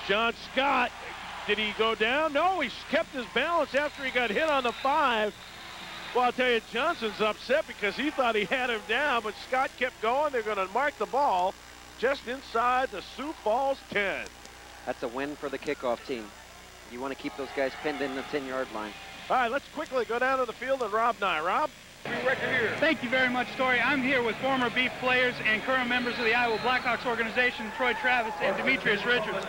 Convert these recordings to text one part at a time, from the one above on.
John Scott. Did he go down? No, he kept his balance after he got hit on the 5. Well, I'll tell you, Johnson's upset because he thought he had him down, but Scott kept going. They're going to mark the ball just inside the Sioux Falls 10. That's a win for the kickoff team. You want to keep those guys pinned in the 10-yard line. All right, let's quickly go down to the field and Rob Nye. Rob? Thank you very much, Story. I'm here with former Beef players and current members of the Iowa Blackhawks organization, Troy Travis and Demetrius Richards.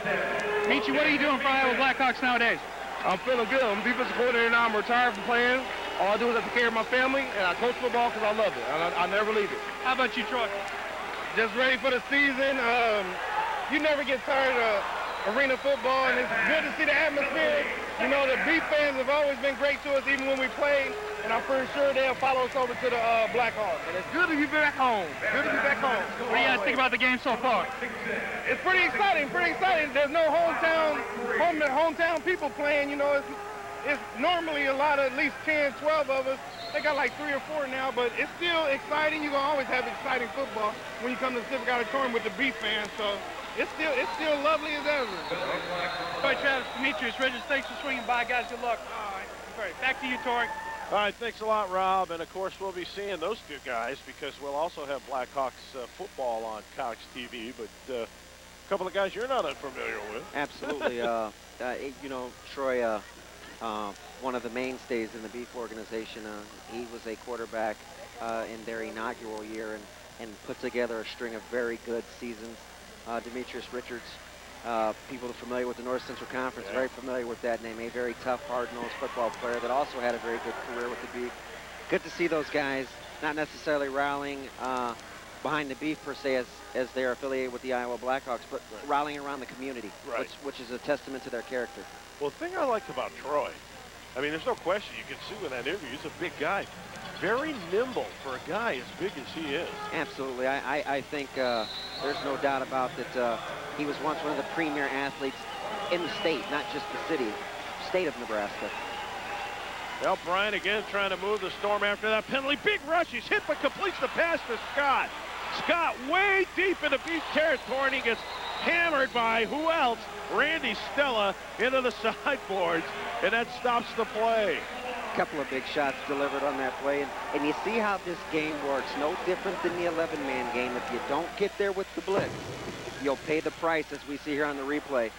Michi, what are you doing for Iowa Blackhawks nowadays? I'm feeling good. I'm a defensive coordinator now. I'm retired from playing. All I do is I take care of my family, and I coach football because I love it. I never leave it. How about you, Troy? Just ready for the season. You never get tired of arena football, and it's good to see the atmosphere. You know, the Beef fans have always been great to us, even when we play, and I'm pretty sure they'll follow us over to the Blackhawks. And it's good to be back home. Good to be back home. What do you guys think about the game so far? It's pretty exciting, There's no hometown people playing. You know, it's normally a lot of at least 10, 12 of us. They got like 3 or 4 now, but it's still exciting. You're going to always have exciting football when you come to the Civic Auditorium with the Beef fans. So it's still lovely as ever. Troy Travis, Demetrius Richards, thanks for swinging by, guys. Good luck. All right. Back to you, Tori. All right, thanks a lot, Rob. And, of course, we'll be seeing those two guys because we'll also have Blackhawks football on Cox TV. But a couple of guys you're not unfamiliar with. Absolutely. You know, Troy, one of the mainstays in the Beef organization, he was a quarterback in their inaugural year and put together a string of very good seasons. Demetrius Richards, people familiar with the North Central Conference, very familiar with that name, a very tough, hard-nosed football player that also had a very good career with the Beef. Good to see those guys not necessarily rallying behind the Beef per se as they're affiliated with the Iowa Blackhawks, but rallying around the community, which is a testament to their character. Well, the thing I like about Troy, I mean, there's no question. You can see with that interview, he's a big guy. Very nimble for a guy as big as he is. Absolutely. I think there's no doubt about that he was once one of the premier athletes in the state, not just the state of Nebraska. Well, Bryant again trying to move the Storm after that penalty. Big rush. He's hit but completes the pass to Scott. Scott way deep into Beef territory, and he gets hammered by who else? Randy Stella into the sideboards, and that stops the play. Couple of big shots delivered on that play, and you see how this game works. No different than the 11-man game. If you don't get there with the blitz, you'll pay the price, as we see here on the replay.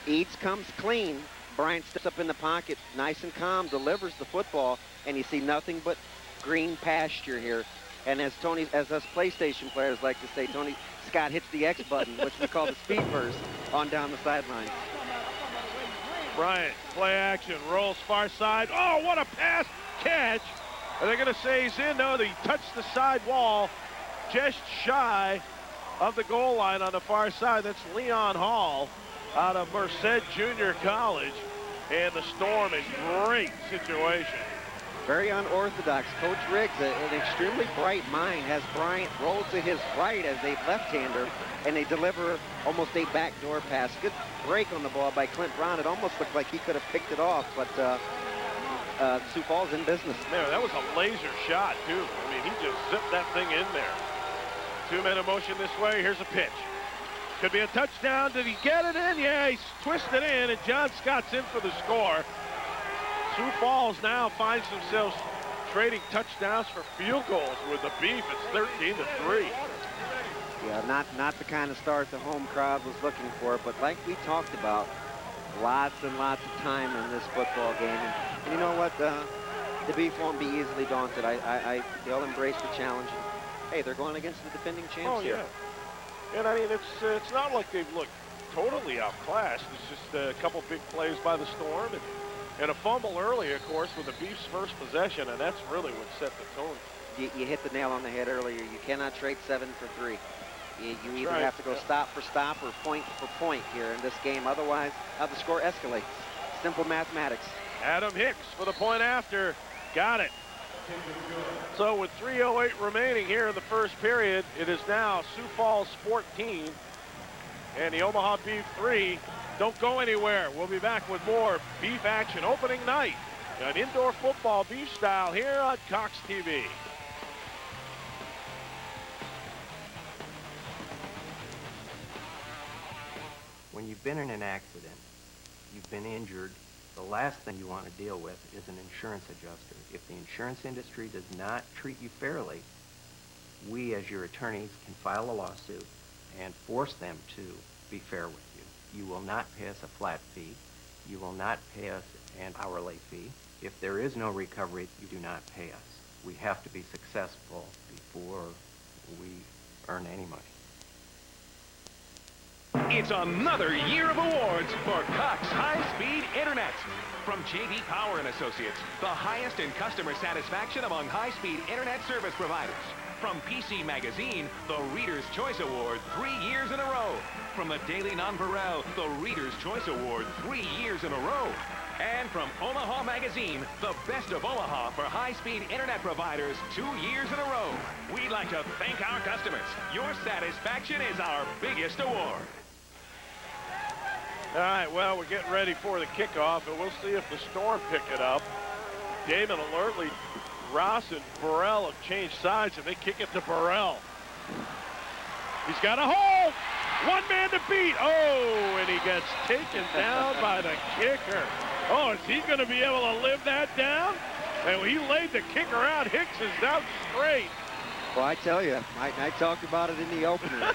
Eads comes clean. Bryant steps up in the pocket, nice and calm, delivers the football, and you see nothing but green pasture here. And as us PlayStation players like to say, Tony Scott hits the X button, which we call the speed burst, on down the sideline. Bryant, play action, rolls far side. Oh, what a pass catch. Are they going to say he's in? No, he touched the side wall just shy of the goal line on the far side. That's Leon Hall out of Merced Junior College. And the Storm in great situation. Very unorthodox. Coach Riggs, an extremely bright mind, has Bryant roll to his right as a left-hander, and they deliver almost a backdoor pass. Good break on the ball by Clint Brown. It almost looked like he could have picked it off, but Sioux Falls in business. Man, that was a laser shot, too. I mean, he just zipped that thing in there. 2-man motion this way. Here's a pitch. Could be a touchdown. Did he get it in? Yeah, he's twisted in, and John Scott's in for the score. Sioux Falls now finds themselves trading touchdowns for field goals with the Beef. It's 13-3. Yeah, not the kind of start the home crowd was looking for, but like we talked about, lots and lots of time in this football game. And you know what? The Beef won't be easily daunted. They'll embrace the challenge. Hey, they're going against the defending champs here. And I mean, it's not like they've looked totally outclassed. It's just a couple big plays by the Storm and a fumble early, of course, with the Beef's first possession, and that's really what set the tone. You hit the nail on the head earlier. You cannot trade 7 for 3. You either have to go stop for stop or point for point here in this game. Otherwise, the score escalates. Simple mathematics. Adam Hicks for the point after. Got it. So with 3:08 remaining here in the first period, it is now Sioux Falls 14 and the Omaha Beef 3. Don't go anywhere. We'll be back with more Beef action opening night. An indoor football Beef style here on Cox TV. When you've been in an accident, you've been injured, the last thing you want to deal with is an insurance adjuster. If the insurance industry does not treat you fairly, we as your attorneys can file a lawsuit and force them to be fair with you. You will not pay us a flat fee. You will not pay us an hourly fee. If there is no recovery, you do not pay us. We have to be successful before we earn any money. It's another year of awards for Cox High-Speed Internet. From J.D. Power and Associates, the highest in customer satisfaction among high-speed Internet service providers. From PC Magazine, the Reader's Choice Award 3 years in a row. From the Daily Nonpareil, the Reader's Choice Award 3 years in a row. And from Omaha Magazine, the Best of Omaha for high-speed Internet providers 2 years in a row. We'd like to thank our customers. Your satisfaction is our biggest award. All right, well, we're getting ready for the kickoff, and we'll see if the Storm pick it up. Damon alertly, Ross and Burrell have changed sides, and they kick it to Burrell. He's got a hole. One man to beat. Oh, and he gets taken down by the kicker. Oh, is he going to be able to live that down? And he laid the kicker out. Hicks is out straight. Well, I tell you, I talked about it in the opener.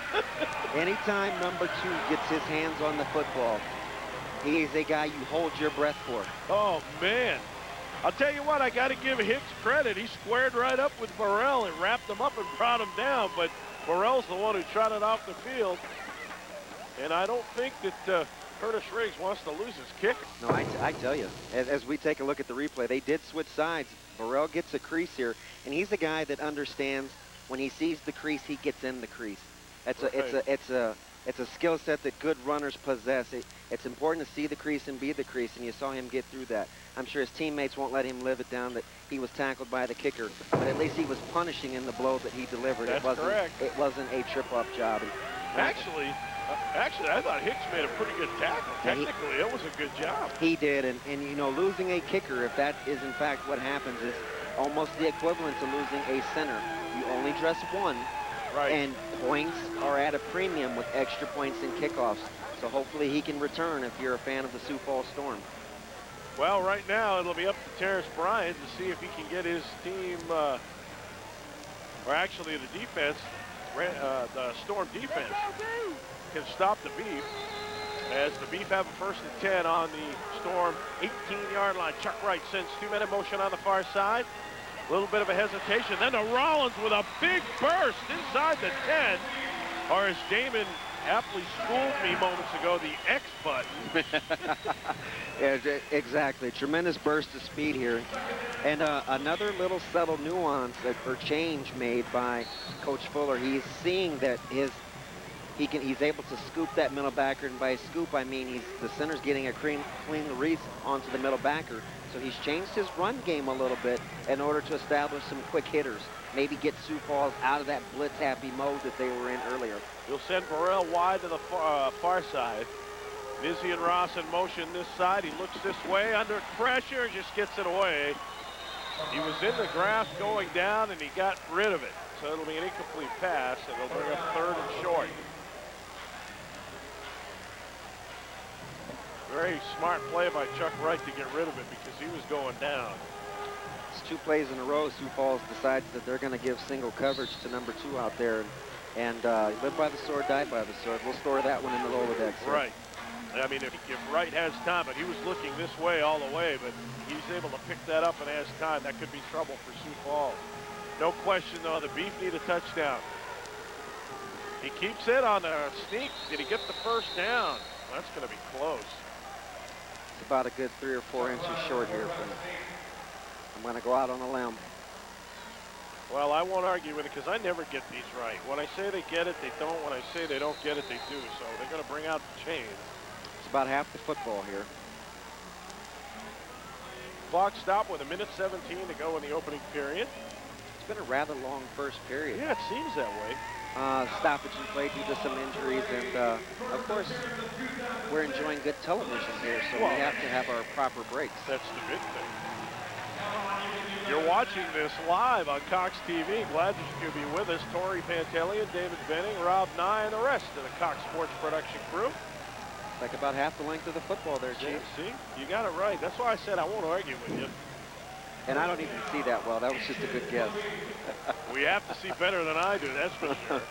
Anytime number 2 gets his hands on the football, he is a guy you hold your breath for. Oh, man. I'll tell you what, I got to give Hicks credit. He squared right up with Burrell and wrapped him up and brought him down, but Burrell's the one who trotted off the field. And I don't think that Curtis Riggs wants to lose his kicker. No, I tell you, as we take a look at the replay, they did switch sides. Burrell gets a crease here, and he's a guy that understands when he sees the crease, he gets in the crease. It's a skill set that good runners possess. It's important to see the crease and be the crease, and you saw him get through that. I'm sure his teammates won't let him live it down that he was tackled by the kicker, but at least he was punishing in the blow that he delivered. That's correct. It wasn't a trip-up job. Actually, I thought Hicks made a pretty good tackle. Technically, it was a good job. He did, and you know, losing a kicker, if that is in fact what happens, is almost the equivalent to losing a center. You only dress one, right, and points are at a premium with extra points in kickoffs. So hopefully he can return if you're a fan of the Sioux Falls Storm. Well, right now it'll be up to Terrence Bryant to see if he can get his team, or actually the defense, the Storm defense can stop the Beef. As the Beef have a 1st and 10 on the Storm 18-yard line. Chuck Wright sends 2-men in motion on the far side. A little bit of a hesitation. Then to Rollins with a big burst inside the 10. Or as Damon aptly schooled me moments ago, the X button. Yeah, exactly. Tremendous burst of speed here. And another little subtle nuance or change made by Coach Fuller. He's seeing that he's able to scoop that middle backer, and by scoop I mean the center's getting a clean release onto the middle backer. So he's changed his run game a little bit in order to establish some quick hitters. Maybe get Sioux Falls out of that blitz-happy mode that they were in earlier. He'll send Burrell wide to the far side. Mizzy and Ross in motion this side. He looks this way under pressure, just gets it away. He was in the grass going down, and he got rid of it. So it'll be an incomplete pass, and they'll bring up 3rd and short. Very smart play by Chuck Wright to get rid of it because he was going down. It's 2 plays in a row. Sioux Falls decides that they're going to give single coverage to number 2 out there. And live by the sword, die by the sword. We'll store that one in the Rolodex. Right. I mean, if Wright has time, but he was looking this way all the way, but he's able to pick that up and has time. That could be trouble for Sioux Falls. No question, though, the Beef need a touchdown. He keeps it on the sneak. Did he get the 1st down? That's going to be close. It's about a good 3 or 4 inches short here. I'm going to go out on a limb. Well, I won't argue with it because I never get these right. When I say they get it, they don't. When I say they don't get it, they do. So they're going to bring out the chains. It's about half the football here. Clock stopped with 1:17 to go in the opening period. It's been a rather long first period. Yeah, it seems that way. Stoppage in play due to some injuries, and of course, we're enjoying good television here, so we have to have our proper breaks. That's the good thing. You're watching this live on Cox TV. Glad you could be with us. Tori Pantelian, David Benning, Rob Nye, and the rest of the Cox Sports production crew. It's like about half the length of the football there, Chief. See, you got it right. That's why I said I won't argue with you. And I don't even see that well. That was just a good guess. We have to see better than I do, that's for sure.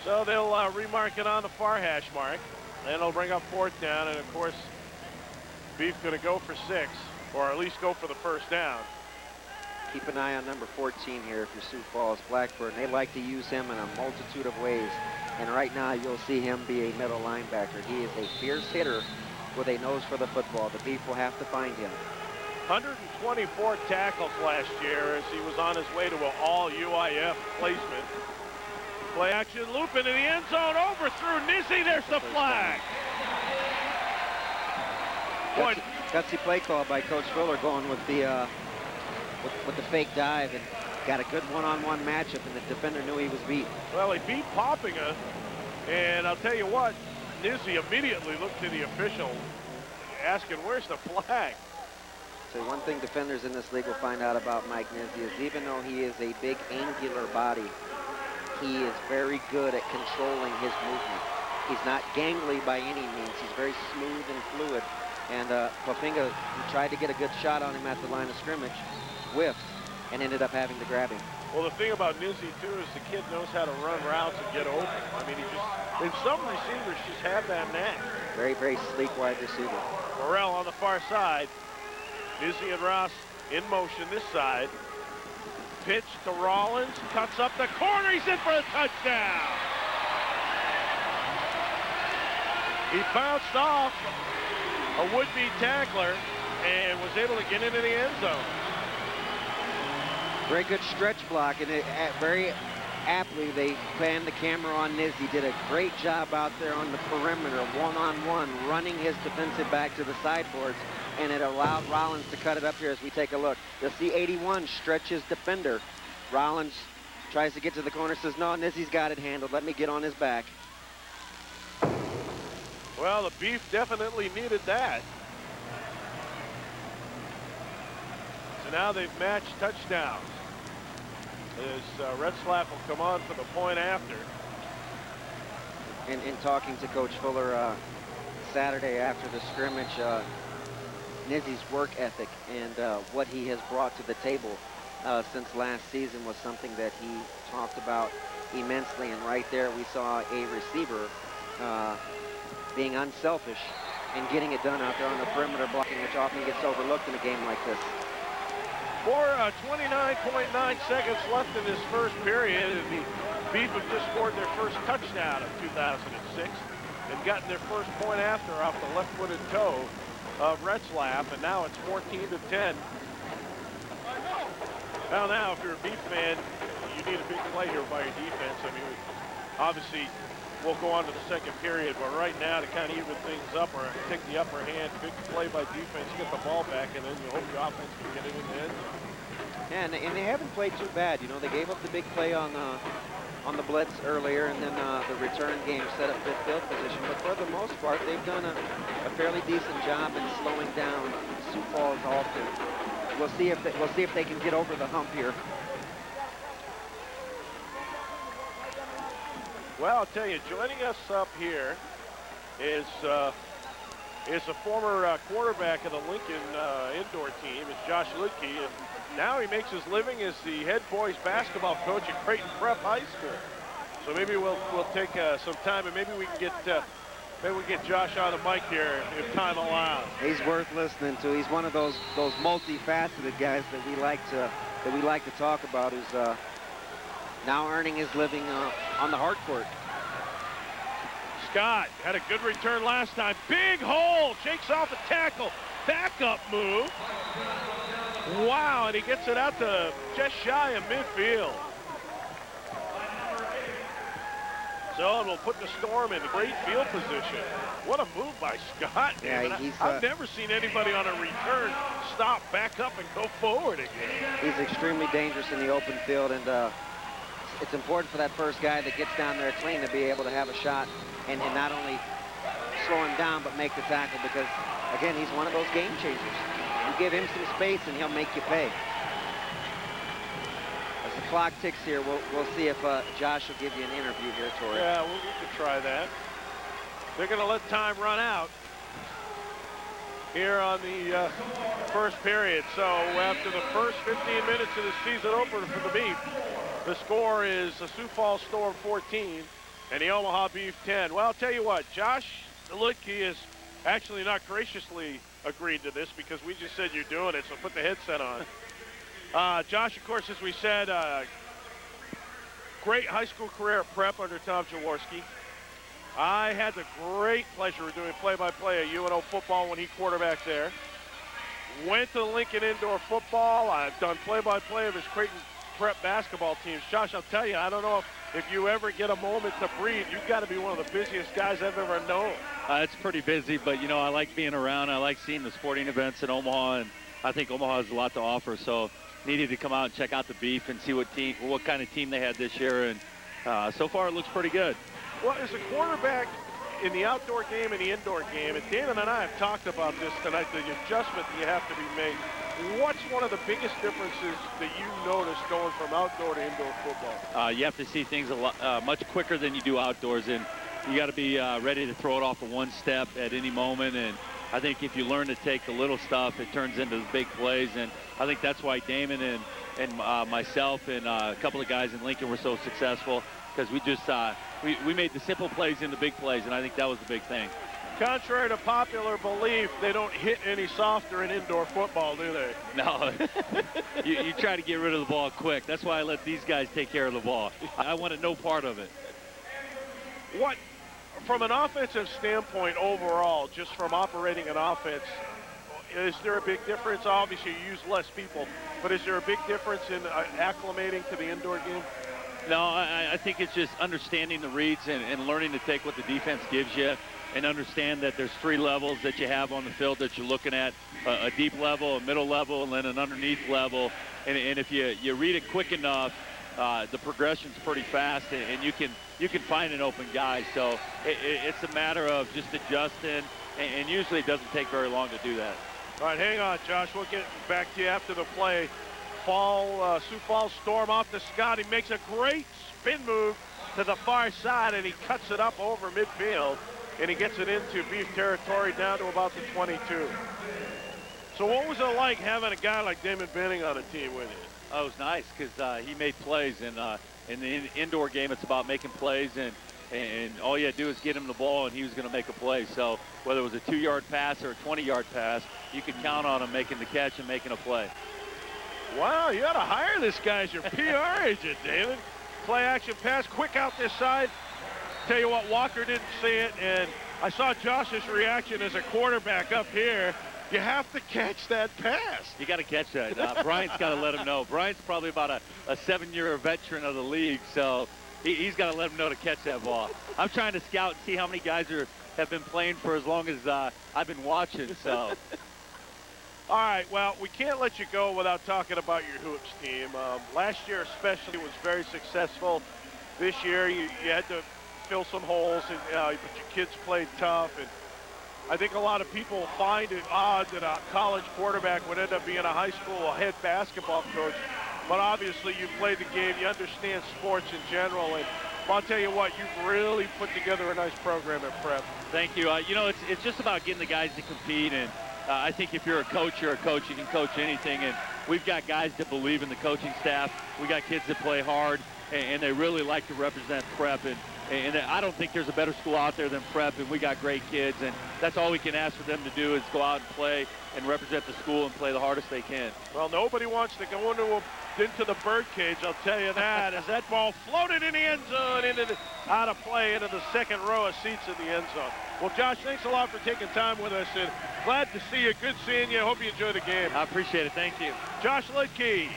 So they'll remark it on the far hash mark. And they'll bring up 4th down. And, of course, Beef going to go for 6, or at least go for the first down. Keep an eye on number 14 here if you're Sioux Falls Blackburn. They like to use him in a multitude of ways. And right now you'll see him be a middle linebacker. He is a fierce hitter with a nose for the football. The Beef will have to find him. 124 tackles last year as he was on his way to an all-UIF placement. Play action, loop into the end zone, overthrew Nizzi. There's the flag. Gutsy play call by Coach Fuller, going with the fake dive, and got a good one-on-one matchup, and the defender knew he was beat. Well, he beat Poppinga, and I'll tell you what, Nizzi immediately looked to the official asking, where's the flag? So one thing defenders in this league will find out about Mike Nizzi is even though he is a big angular body, he is very good at controlling his movement. He's not gangly by any means. He's very smooth and fluid. And Poppinga, who tried to get a good shot on him at the line of scrimmage, whiffed and ended up having to grab him. Well, the thing about Nizzi, too, is the kid knows how to run routes and get open. I mean, and some receivers just have that knack. Very, very sleek wide receiver. Morrell on the far side. Nizzi and Ross in motion this side. Pitch to Rollins, cuts up the corner, he's in for a touchdown. He bounced off a would-be tackler and was able to get into the end zone. Very good stretch block, and very aptly they panned the camera on Nizzi. Did a great job out there on the perimeter, one-on-one, running his defensive back to the sideboards, and it allowed Rollins to cut it up here as we take a look. You'll see 81 stretch his defender. Rollins tries to get to the corner, says, no, Nizzi's got it handled. Let me get on his back. Well, the Beef definitely needed that. So now they've matched touchdowns. As Retzlaff will come on for the point after. In talking to Coach Fuller Saturday after the scrimmage, Nizzi's work ethic and what he has brought to the table since last season was something that he talked about immensely. And right there we saw a receiver being unselfish and getting it done out there on the perimeter blocking, which often gets overlooked in a game like this. For 29.9 seconds left in this first period, the Beef have just scored their first touchdown of 2006 and gotten their first point after off the left-footed toe of Retzlaff, and now it's 14-10. Now, if you're a Beef fan, you need a big play here by your defense. I mean, obviously, we'll go on to the second period, but right now to kind of even things up or take the upper hand, big play by defense, get the ball back, and then you hope the offense can get it in the end zone. Yeah, and they haven't played too bad. You know, they gave up the big play on the blitz earlier, and then the return game set up good field position. But for the most part, they've done a fairly decent job in slowing down Sioux Falls offense. We'll see if they can get over the hump here. Well, I'll tell you, joining us up here is a former quarterback of the Lincoln indoor team, is Josh Lidke, and now he makes his living as the head boys basketball coach at Creighton Prep High School. So maybe we'll take some time, and maybe we can get Josh on the mic here if time allows. He's worth listening to. He's one of those multifaceted guys that we like to talk about, who's now earning his living on the hard court. Scott had a good return last time. Big hole, shakes off a tackle. Backup move. Wow, and he gets it out to just shy of midfield. So it'll put the Storm in great field position. What a move by Scott. Yeah, I've never seen anybody on a return stop, back up, and go forward again. He's extremely dangerous in the open field, and it's important for that first guy that gets down there clean to be able to have a shot and not only slow him down but make the tackle, because, again, he's one of those game changers. You give him some space and he'll make you pay. As the clock ticks here, we'll see if Josh will give you an interview here, Torrey. Yeah, we could try that. They're going to let time run out here on the first period. So after the first 15 minutes of the season opener for the Beef, the score is the Sioux Falls Storm 14 and the Omaha Beef 10. Well, I'll tell you what, Josh Lutke has actually not graciously agreed to this because we just said you're doing it, so put the headset on. Josh, of course, as we said, great high school career at Prep under Tom Jaworski. I had the great pleasure of doing play-by-play at UNO football when he quarterbacked there. Went to Lincoln Indoor Football. I've done play-by-play of his Creighton Prep basketball teams. Josh, I'll tell you, I don't know if you ever get a moment to breathe. You've got to be one of the busiest guys I've ever known. It's pretty busy, but, you know, I like being around. I like seeing the sporting events in Omaha, and I think Omaha has a lot to offer. So needed to come out and check out the Beef and see what kind of team they had this year, and so far it looks pretty good. Well, as a quarterback in the outdoor game and the indoor game, and Damon and I have talked about this tonight, the adjustment that you have to be made. What's one of the biggest differences that you noticed going from outdoor to indoor football? You have to see things a lot, much quicker than you do outdoors, and you got to be ready to throw it off of one step at any moment. And I think if you learn to take the little stuff, it turns into the big plays. And I think that's why Damon and myself and a couple of guys in Lincoln were so successful, because we just we made the simple plays into big plays, and I think that was the big thing. Contrary to popular belief, they don't hit any softer in indoor football, do they? No. you try to get rid of the ball quick. That's why I let these guys take care of the ball. I wanted no part of it. What, from an offensive standpoint overall, just from operating an offense, is there a big difference? Obviously, you use less people, but is there a big difference in acclimating to the indoor game? No, I think it's just understanding the reads and learning to take what the defense gives you, and understand that there's three levels that you have on the field that you're looking at, a deep level, a middle level, and then an underneath level. And if you read it quick enough, the progression's pretty fast, and you can find an open guy. So it's a matter of just adjusting, and usually it doesn't take very long to do that. All right, hang on, Josh. We'll get back to you after the play. Sioux Falls Storm off to Scott. He makes a great spin move to the far side, and he cuts it up over midfield, and he gets it into Beef territory down to about the 22. So what was it like having a guy like Damon Benning on a team with you? Oh, it was nice because he made plays, and in the indoor game it's about making plays, and all you had to do is get him the ball, and he was going to make a play. So whether it was a 2-yard pass or a 20-yard pass, you could count on him making the catch and making a play. Wow, you ought to hire this guy as your PR agent, David. Play action pass, quick out this side. Tell you what, Walker didn't see it, and I saw Josh's reaction as a quarterback up here. You have to catch that pass. You got to catch that. Bryant's got to let him know. Bryant's probably about a 7-year veteran of the league, so he's got to let him know to catch that ball. I'm trying to scout and see how many guys have been playing for as long as I've been watching, so. All right, well, we can't let you go without talking about your hoops team. Last year especially was very successful. This year you had to fill some holes, but your kids played tough. And I think a lot of people find it odd that a college quarterback would end up being a high school head basketball coach. But obviously you played the game, you understand sports in general, and I'll tell you what, you've really put together a nice program at Prep. Thank you. You know, it's just about getting the guys to compete, and I think if you're a coach, you're a coach. You can coach anything, and we've got guys that believe in the coaching staff. We got kids that play hard, and they really like to represent Prep. And I don't think there's a better school out there than Prep, and we got great kids, and that's all we can ask for them to do is go out and play and represent the school and play the hardest they can. Well, nobody wants to go into the birdcage, I'll tell you that, as that ball floated in the end zone, out of play into the second row of seats in the end zone. Well, Josh, thanks a lot for taking time with us, and glad to see you. Good seeing you. Hope you enjoy the game. I appreciate it. Thank you. Josh Lidke,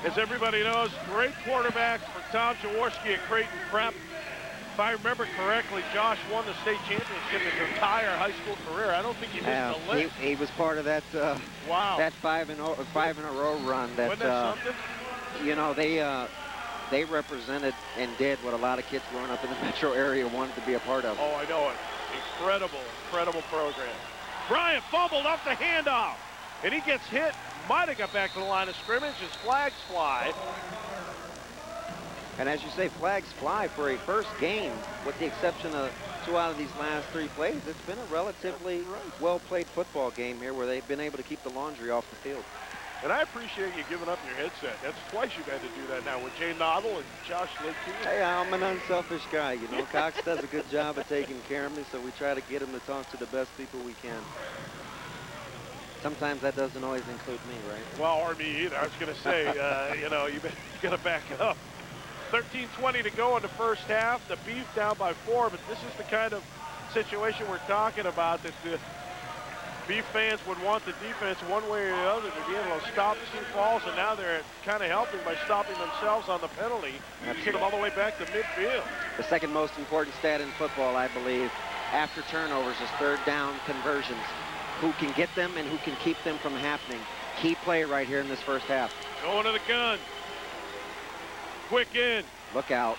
as everybody knows, great quarterback for Tom Jaworski at Creighton Prep. If I remember correctly, Josh won the state championship his entire high school career. I don't think he missed a lick. He was part of that wow. that 5 in a row run. Wasn't that something? You know, they represented and did what a lot of kids growing up in the metro area wanted to be a part of. Oh, I know it. Incredible program. Bryant fumbled off the handoff, and he gets hit. Might have got back to the line of scrimmage as flags fly. And as you say, flags fly for a first game, with the exception of 2 out of these last 3 plays, it's been a relatively well-played football game here where they've been able to keep the laundry off the field. And I appreciate you giving up your headset. That's twice you've had to do that now with Jay Noddle and Josh Lidke. Hey, I'm an unselfish guy, you know. Cox does a good job of taking care of me, so we try to get him to talk to the best people we can. Sometimes that doesn't always include me, right? Well, or me either. I was going to say, you know, you got to back it up. 13:20 to go in the first half. The Beef down by 4, but this is the kind of situation we're talking about, that the Beef fans would want the defense one way or the other to be able to stop Sioux Falls, and now they're kind of helping by stopping themselves on the penalty and get them all the way back to midfield. The second most important stat in football, I believe, after turnovers is third down conversions. Who can get them and who can keep them from happening. Key play right here in this first half. Going to the gun. Quick in. Look out.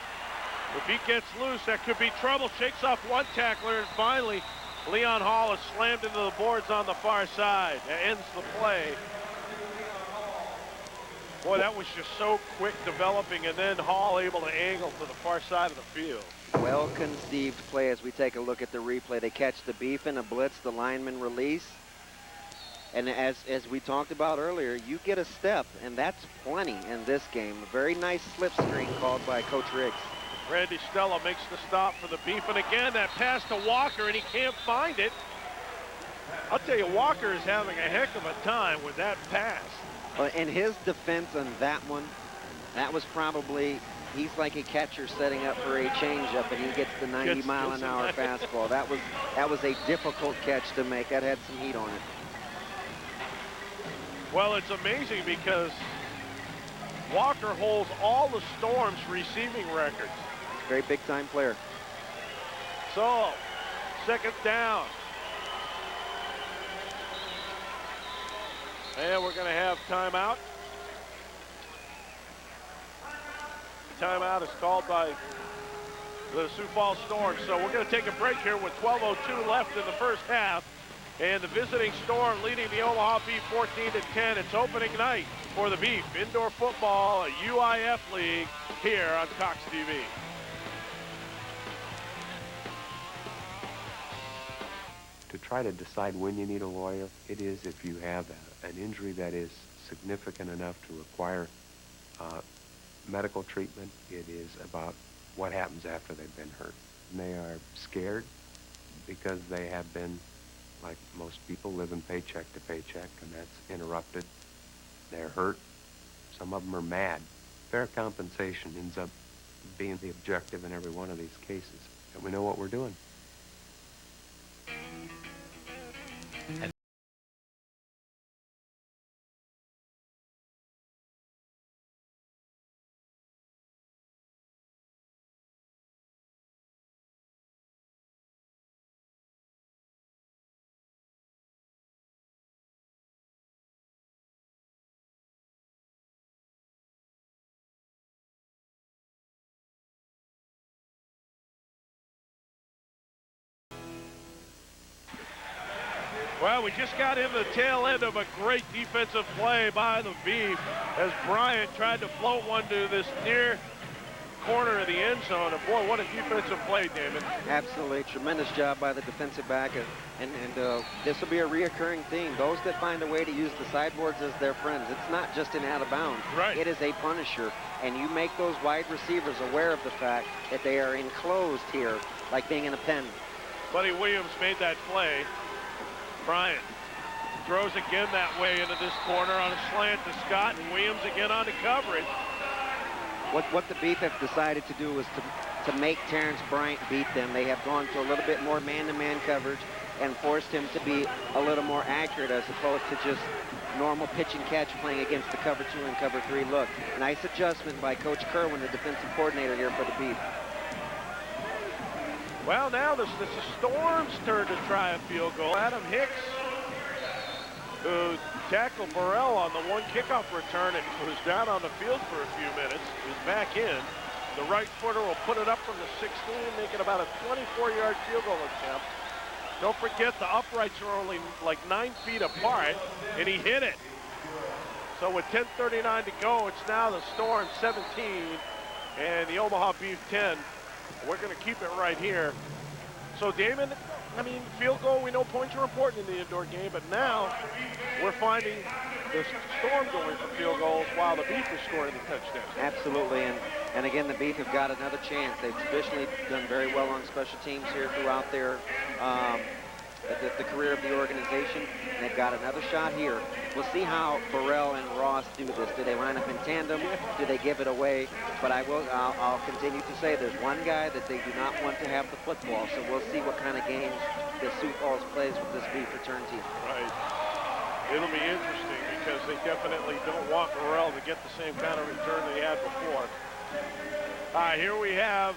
If he gets loose, that could be trouble. Shakes off one tackler, and finally, Leon Hall is slammed into the boards on the far side. That ends the play. Boy, that was just so quick developing, and then Hall able to angle to the far side of the field. Well-conceived play as we take a look at the replay. They catch the Beef in a blitz, the lineman release. And as we talked about earlier, you get a step, and that's plenty in this game. A very nice slip screen called by Coach Riggs. Randy Stella makes the stop for the Beef, and again, that pass to Walker, and he can't find it. I'll tell you, Walker is having a heck of a time with that pass. Well, in his defense on that one, that was probably, he's like a catcher setting up for a changeup, and he gets the 90-mile-an-hour fastball. That was a difficult catch to make. That had some heat on it. Well, it's amazing because Walker holds all the Storm's receiving records. Very big-time player. So, second down. And we're going to have timeout. Timeout is called by the Sioux Falls Storm. So we're going to take a break here with 12:02 left in the first half. And the visiting Storm leading the Omaha Beef 14-10. It's opening night for the Beef. Indoor football, a UIF league here on Cox TV. To try to decide when you need a lawyer, it is if you have an injury that is significant enough to require medical treatment. It is about what happens after they've been hurt. And they are scared because they have been, like most people, living paycheck to paycheck, and that's interrupted. They're hurt. Some of them are mad. Fair compensation ends up being the objective in every one of these cases, and we know what we're doing. Well, we just got into the tail end of a great defensive play by the Beef as Bryant tried to float one to this near corner of the end zone. And boy, what a defensive play, Damon. Absolutely. Tremendous job by the defensive back. And this will be a reoccurring theme. Those that find a way to use the sideboards as their friends. It's not just an out of bounds. Right. It is a punisher. And you make those wide receivers aware of the fact that they are enclosed here, like being in a pen. Buddy Williams made that play. Bryant throws again that way into this corner on a slant to Scott, and Williams again on the coverage. What the Beef have decided to do is to make Terrence Bryant beat them. They have gone to a little bit more man-to-man coverage and forced him to be a little more accurate as opposed to just normal pitch and catch playing against the cover 2 and cover 3 look. Nice adjustment by Coach Kerwin, the defensive coordinator here for the Beef. Well, now this is the Storm's turn to try a field goal. Adam Hicks, who tackled Burrell on the one kickoff return and was down on the field for a few minutes, is back in. The right footer will put it up from the 16, making about a 24-yard field goal attempt. Don't forget the uprights are only like 9 feet apart, and he hit it. So with 10:39 to go, it's now the Storm 17 and the Omaha Beef 10. We're going to keep it right here. So, Damon, I mean, field goal, we know points are important in the indoor game, but now we're finding the Storm going for field goals while the Beef is scoring the touchdown. Absolutely, and again, the Beef have got another chance. They've traditionally done very well on special teams here throughout their the career of the organization, and they've got another shot here. We'll see how Burrell and Ross do this. Do they line up in tandem? Do they give it away? But I'll continue to say there's one guy that they do not want to have the football, so we'll see what kind of games the Sioux Falls plays with this Beef return team. Right. It'll be interesting because they definitely don't want Burrell to get the same kind of return they had before. All right, here we have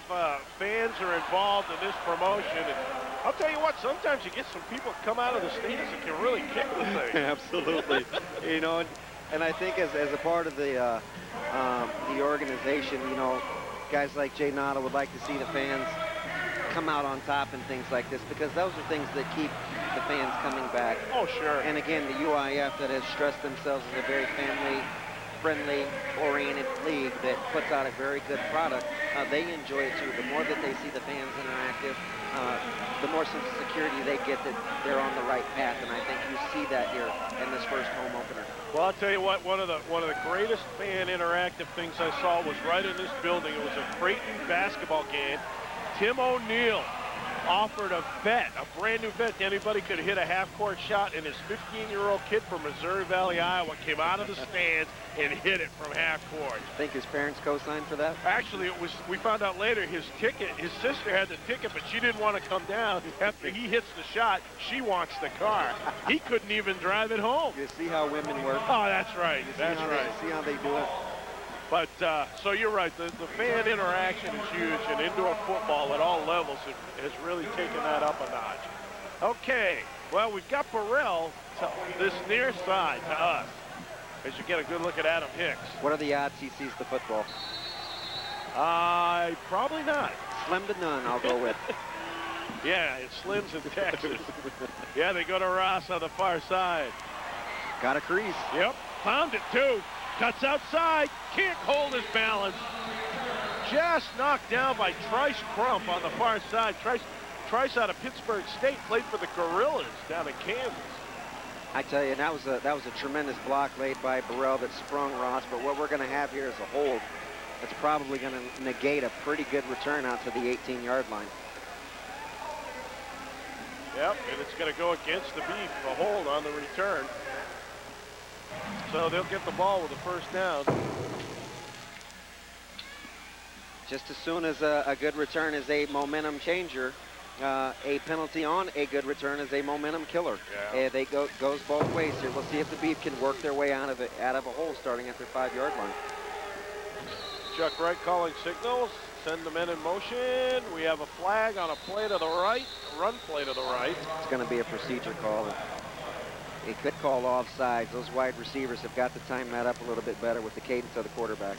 fans are involved in this promotion. And I'll tell you what, sometimes you get some people come out of the stands that can really kick the thing. Absolutely. You know, and I think as a part of the organization, you know, guys like Jay Nada would like to see the fans come out on top and things like this, because those are things that keep the fans coming back. Oh, sure. And again, the UIF that has stressed themselves as a very family-friendly, oriented league that puts out a very good product, they enjoy it too. The more that they see the fans interactive, the more sense of security they get that they're on the right path, and I think you see that here in this first home opener. Well, I'll tell you what, one of the greatest fan interactive things I saw was right in this building. It was a Creighton basketball game. Tim O'Neill offered a bet, a brand new bet. Anybody could hit a half-court shot, and his 15-year-old kid from Missouri Valley, Iowa, came out of the stands and hit it from half-court. Think his parents co-signed for that? Actually, it was. We found out later his sister had the ticket, but she didn't want to come down. After he hits the shot, she wants the car. He couldn't even drive it home. You see how women work? Oh, that's right. That's right. See how they do it? But, so you're right, the fan interaction is huge, and indoor football at all levels has really taken that up a notch. Okay, well, we've got Burrell to this near side to us, as you get a good look at Adam Hicks. What are the odds he sees the football? Probably not. Slim to none, I'll go with. Yeah, it's Slim's in Texas. Yeah, they go to Ross on the far side. Got a crease. Yep, found it too. Cuts outside, can't hold his balance. Just knocked down by Trice Crump on the far side. Trice out of Pittsburgh State, played for the Gorillas down in Kansas. I tell you, that was a tremendous block laid by Burrell that sprung Ross, but what we're going to have here is a hold that's probably going to negate a pretty good return out to the 18-yard line. Yep, and it's going to go against the Beef, a hold on the return. So they'll get the ball with the first down. Just as soon as a good return is a momentum changer, a penalty on a good return is a momentum killer. Yeah. They goes both ways here. We'll see if the Beef can work their way out of a hole starting at their 5-yard line. Chuck Wright calling signals. Send the men in motion. We have a flag on a play to the right, a run play to the right. It's going to be a procedure call. It could call offsides. Those wide receivers have got to time that up a little bit better with the cadence of the quarterback.